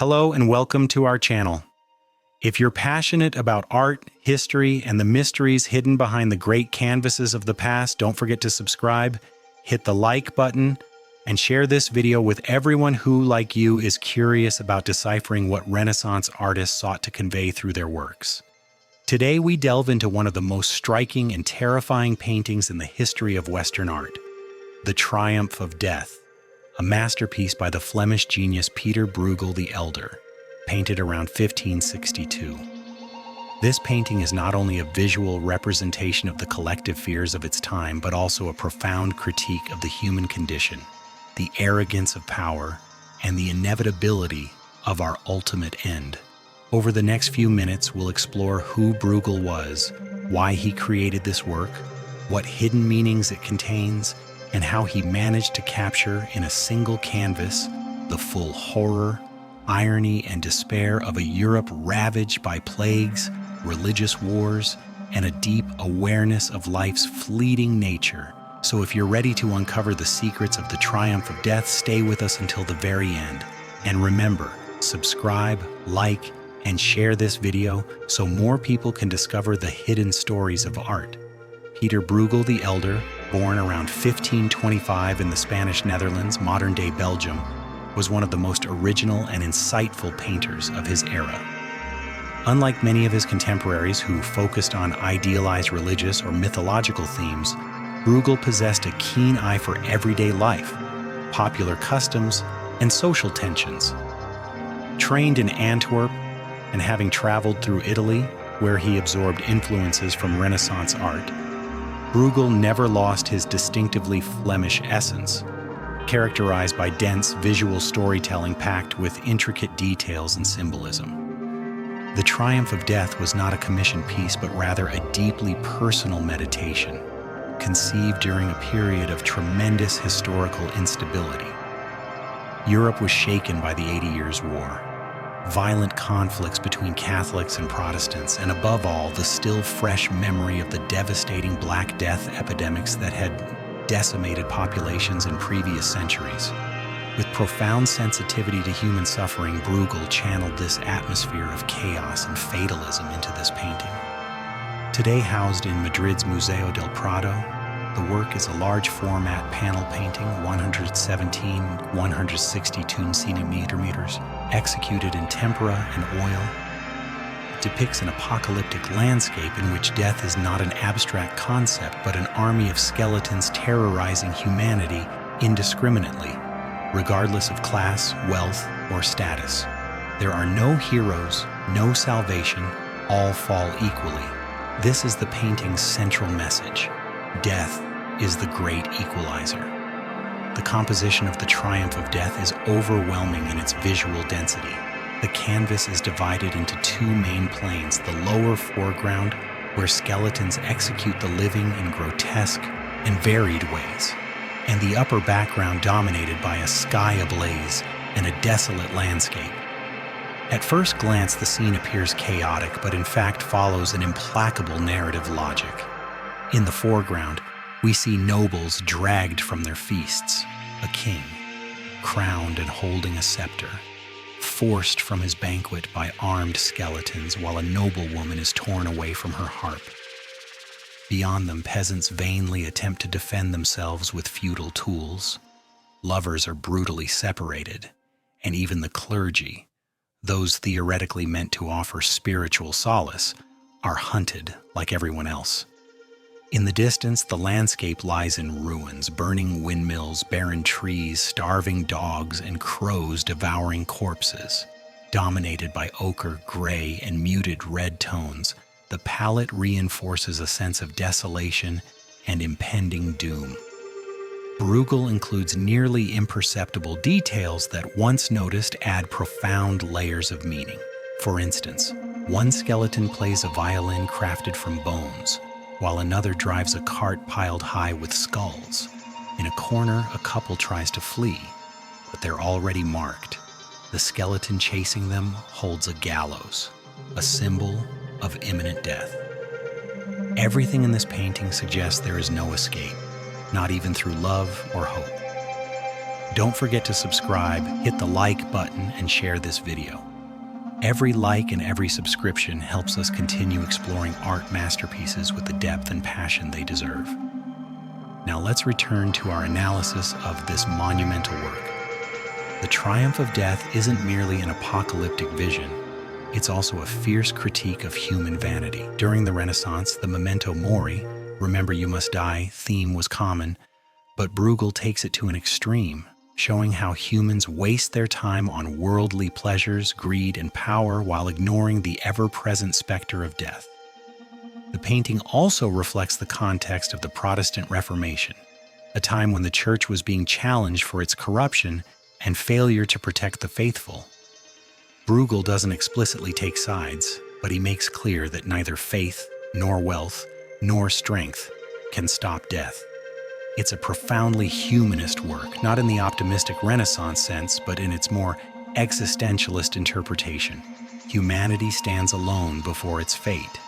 Hello and welcome to our channel. If you're passionate about art, history, and the mysteries hidden behind the great canvases of the past, don't forget to subscribe, hit the like button, and share this video with everyone who, like you, is curious about deciphering what Renaissance artists sought to convey through their works. Today we delve into one of the most striking and terrifying paintings in the history of Western art, The Triumph of Death, a masterpiece by the Flemish genius Pieter Bruegel the Elder, painted around 1562. This painting is not only a visual representation of the collective fears of its time, but also a profound critique of the human condition, the arrogance of power, and the inevitability of our ultimate end. Over the next few minutes, we'll explore who Bruegel was, why he created this work, what hidden meanings it contains, and how he managed to capture in a single canvas the full horror, irony, and despair of a Europe ravaged by plagues, religious wars, and a deep awareness of life's fleeting nature. So if you're ready to uncover the secrets of the triumph of death, stay with us until the very end. And remember, subscribe, like, and share this video so more people can discover the hidden stories of art. Pieter Bruegel the Elder, born around 1525 in the Spanish Netherlands, modern-day Belgium, was one of the most original and insightful painters of his era. Unlike many of his contemporaries who focused on idealized religious or mythological themes, Bruegel possessed a keen eye for everyday life, popular customs, and social tensions. Trained in Antwerp and having traveled through Italy, where he absorbed influences from Renaissance art, Bruegel never lost his distinctively Flemish essence, characterized by dense visual storytelling packed with intricate details and symbolism. The Triumph of Death was not a commissioned piece, but rather a deeply personal meditation, conceived during a period of tremendous historical instability. Europe was shaken by the 80 Years' War, violent conflicts between Catholics and Protestants, and above all, the still fresh memory of the devastating Black Death epidemics that had decimated populations in previous centuries. With profound sensitivity to human suffering, Bruegel channeled this atmosphere of chaos and fatalism into this painting. Today housed in Madrid's Museo del Prado, the work is a large format panel painting, 117-162 centimeters, executed in tempera and oil. It depicts an apocalyptic landscape in which death is not an abstract concept, but an army of skeletons terrorizing humanity indiscriminately, regardless of class, wealth, or status. There are no heroes, no salvation, all fall equally. This is the painting's central message. Death is the great equalizer. The composition of The Triumph of Death is overwhelming in its visual density. The canvas is divided into two main planes, the lower foreground, where skeletons execute the living in grotesque and varied ways, and the upper background dominated by a sky ablaze and a desolate landscape. At first glance, the scene appears chaotic, but in fact follows an implacable narrative logic. In the foreground, we see nobles dragged from their feasts, a king, crowned and holding a scepter, forced from his banquet by armed skeletons, while a noblewoman is torn away from her harp. Beyond them, peasants vainly attempt to defend themselves with futile tools. Lovers are brutally separated, and even the clergy, those theoretically meant to offer spiritual solace, are hunted like everyone else. In the distance, the landscape lies in ruins, burning windmills, barren trees, starving dogs, and crows devouring corpses. Dominated by ochre, gray, and muted red tones, the palette reinforces a sense of desolation and impending doom. Bruegel includes nearly imperceptible details that, once noticed, add profound layers of meaning. For instance, one skeleton plays a violin crafted from bones, while another drives a cart piled high with skulls. In a corner, a couple tries to flee, but they're already marked. The skeleton chasing them holds a gallows, a symbol of imminent death. Everything in this painting suggests there is no escape, not even through love or hope. Don't forget to subscribe, hit the like button, and share this video. Every like and every subscription helps us continue exploring art masterpieces with the depth and passion they deserve. Now let's return to our analysis of this monumental work. The Triumph of Death isn't merely an apocalyptic vision, it's also a fierce critique of human vanity. During the Renaissance, the memento mori, remember you must die, theme was common, but Bruegel takes it to an extreme, showing how humans waste their time on worldly pleasures, greed, and power while ignoring the ever-present specter of death. The painting also reflects the context of the Protestant Reformation, a time when the Church was being challenged for its corruption and failure to protect the faithful. Bruegel doesn't explicitly take sides, but he makes clear that neither faith, nor wealth, nor strength can stop death. It's a profoundly humanist work, not in the optimistic Renaissance sense, but in its more existentialist interpretation. Humanity stands alone before its fate.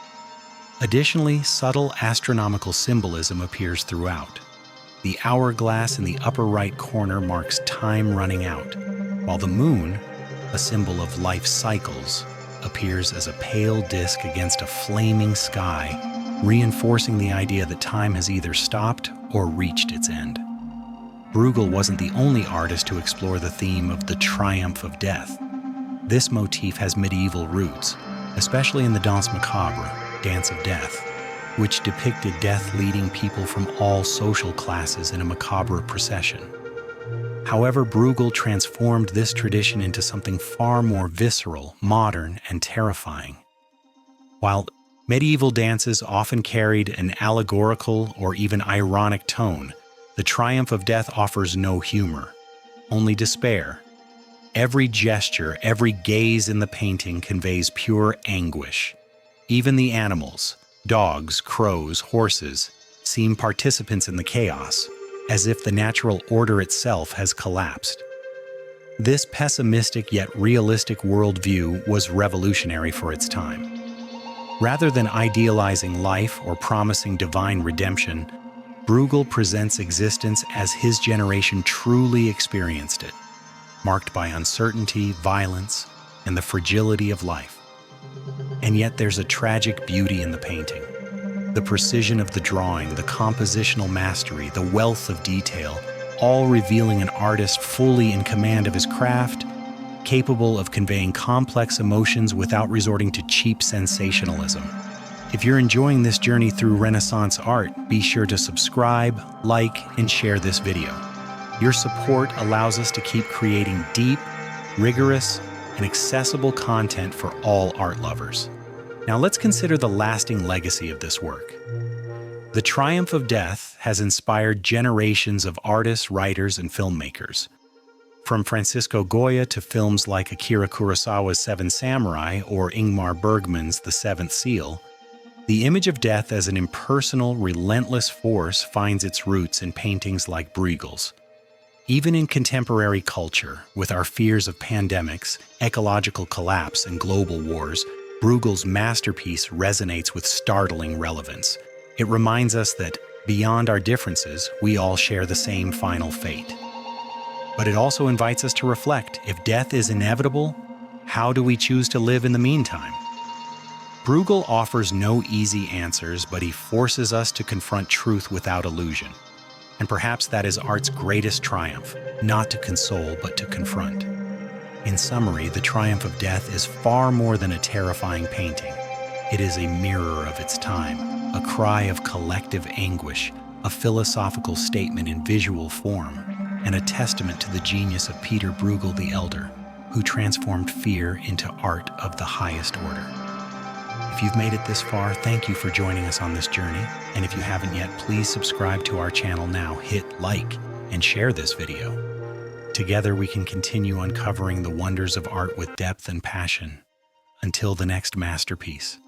Additionally, subtle astronomical symbolism appears throughout. The hourglass in the upper right corner marks time running out, while the moon, a symbol of life cycles, appears as a pale disk against a flaming sky, reinforcing the idea that time has either stopped or reached its end. Bruegel wasn't the only artist to explore the theme of the triumph of death. This motif has medieval roots, especially in the Danse Macabre, Dance of Death, which depicted death leading people from all social classes in a macabre procession. However, Bruegel transformed this tradition into something far more visceral, modern, and terrifying. While medieval dances often carried an allegorical or even ironic tone, the Triumph of Death offers no humor, only despair. Every gesture, every gaze in the painting conveys pure anguish. Even the animals, dogs, crows, horses, seem participants in the chaos, as if the natural order itself has collapsed. This pessimistic yet realistic worldview was revolutionary for its time. Rather than idealizing life or promising divine redemption, Bruegel presents existence as his generation truly experienced it, marked by uncertainty, violence, and the fragility of life. And yet there's a tragic beauty in the painting. The precision of the drawing, the compositional mastery, the wealth of detail, all revealing an artist fully in command of his craft, capable of conveying complex emotions without resorting to cheap sensationalism. If you're enjoying this journey through Renaissance art, be sure to subscribe, like, and share this video. Your support allows us to keep creating deep, rigorous, and accessible content for all art lovers. Now let's consider the lasting legacy of this work. The Triumph of Death has inspired generations of artists, writers, and filmmakers. From Francisco Goya to films like Akira Kurosawa's Seven Samurai or Ingmar Bergman's The Seventh Seal, the image of death as an impersonal, relentless force finds its roots in paintings like Bruegel's. Even in contemporary culture, with our fears of pandemics, ecological collapse, and global wars, Bruegel's masterpiece resonates with startling relevance. It reminds us that, beyond our differences, we all share the same final fate. But it also invites us to reflect, if death is inevitable, how do we choose to live in the meantime? Bruegel offers no easy answers, but he forces us to confront truth without illusion. And perhaps that is art's greatest triumph, not to console, but to confront. In summary, The Triumph of Death is far more than a terrifying painting. It is a mirror of its time, a cry of collective anguish, a philosophical statement in visual form, and a testament to the genius of Pieter Bruegel the Elder, who transformed fear into art of the highest order. If you've made it this far, thank you for joining us on this journey, and if you haven't yet, please subscribe to our channel now, hit like, and share this video. Together we can continue uncovering the wonders of art with depth and passion. Until the next masterpiece.